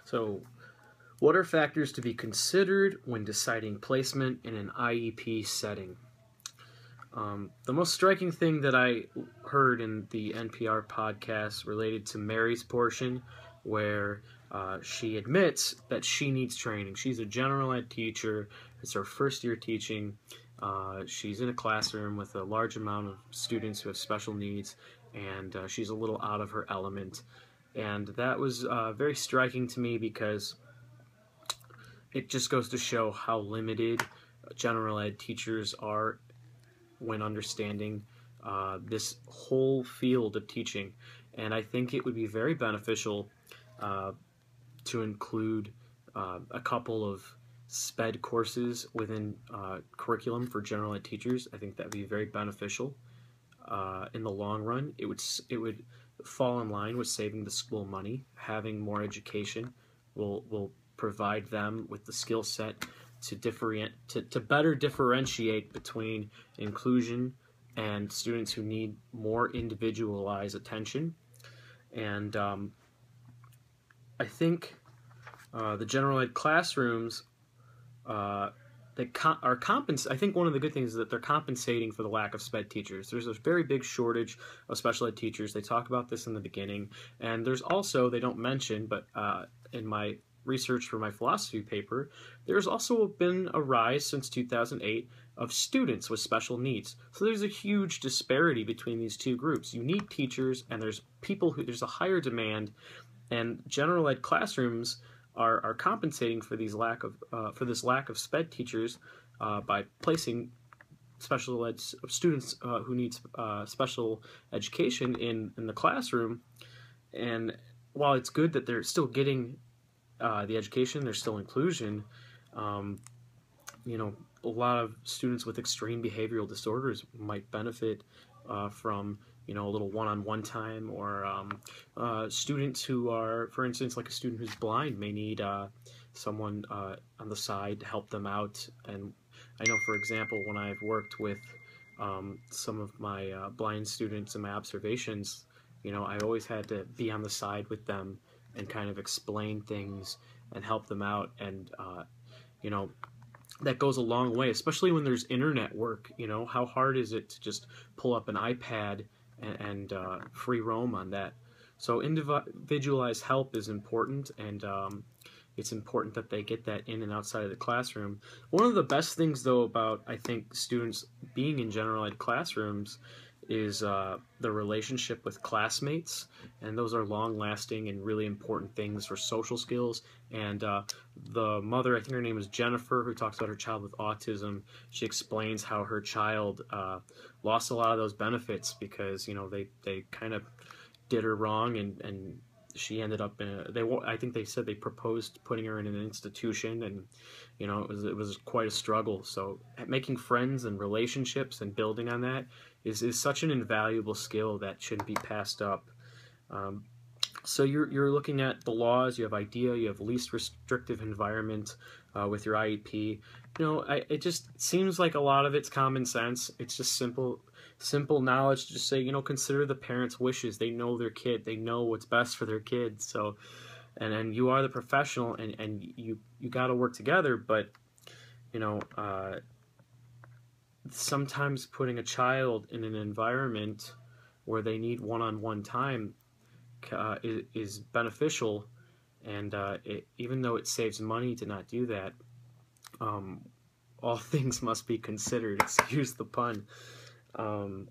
So, what are factors to be considered when deciding placement in an IEP setting? The most striking thing that I heard in the NPR podcast related to Mary's portion, where she admits that she needs training. She's a general ed teacher. It's her first year teaching. She's in a classroom with a large amount of students who have special needs, and she's a little out of her element. And that was very striking to me because it just goes to show how limited general ed teachers are when understanding this whole field of teaching. And I think it would be very beneficial to include a couple of Sped courses within curriculum for general ed teachers. I think that would be very beneficial in the long run. It would fall in line with saving the school money. Having more education will provide them with the skill set to better differentiate between inclusion and students who need more individualized attention. And I think the general ed classrooms I think one of the good things is that they're compensating for the lack of SPED teachers. There's a very big shortage of special ed teachers. They talk about this in the beginning. And there's also, they don't mention, but in my research for my philosophy paper, there's also been a rise since 2008 of students with special needs. So there's a huge disparity between these two groups. You need teachers, and there's a higher demand, and general ed classrooms are compensating for this lack of SPED teachers by placing special ed students who need special education in the classroom. And while it's good that they're still getting the education, there's still inclusion. A lot of students with extreme behavioral disorders might benefit from a little one-on-one time, or students who are, for instance, like a student who's blind may need someone on the side to help them out. And I know, for example, when I've worked with some of my blind students in my observations, I always had to be on the side with them and kind of explain things and help them out. And that goes a long way, especially when there's internet work. How hard is it to just pull up an iPad and free roam on that? So individualized help is important, and it's important that they get that in and outside of the classroom. One of the best things, though, about, I think, students being in general ed classrooms is the relationship with classmates, and those are long-lasting and really important things for social skills. And the mother, I think her name is Jennifer, who talks about her child with autism, she explains how her child lost a lot of those benefits because they kind of did her wrong, and she ended up in I think they said they proposed putting her in an institution, and it was quite a struggle. So making friends and relationships and building on that is such an invaluable skill that shouldn't be passed up. So you're looking at the laws. You have IDEA. You have least restrictive environment with your IEP. It just seems like a lot of it's common sense. It's just simple knowledge to just say, consider the parents' wishes. They know their kid. They know what's best for their kids. So, and then you are the professional, and you got to work together. But sometimes putting a child in an environment where they need one-on-one time is beneficial, and even though it saves money to not do that, all things must be considered. Excuse the pun. And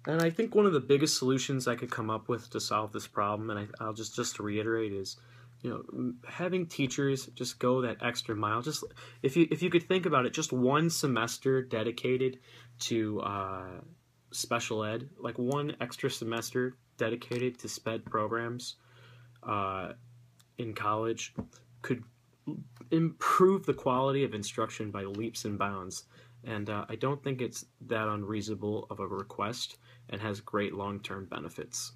I think one of the biggest solutions I could come up with to solve this problem, and I'll just to reiterate, is having teachers just go that extra mile. Just if you could think about it, just one semester dedicated to special ed, like one extra semester dedicated to SPED programs in college, could improve the quality of instruction by leaps and bounds. And I don't think it's that unreasonable of a request, and has great long-term benefits.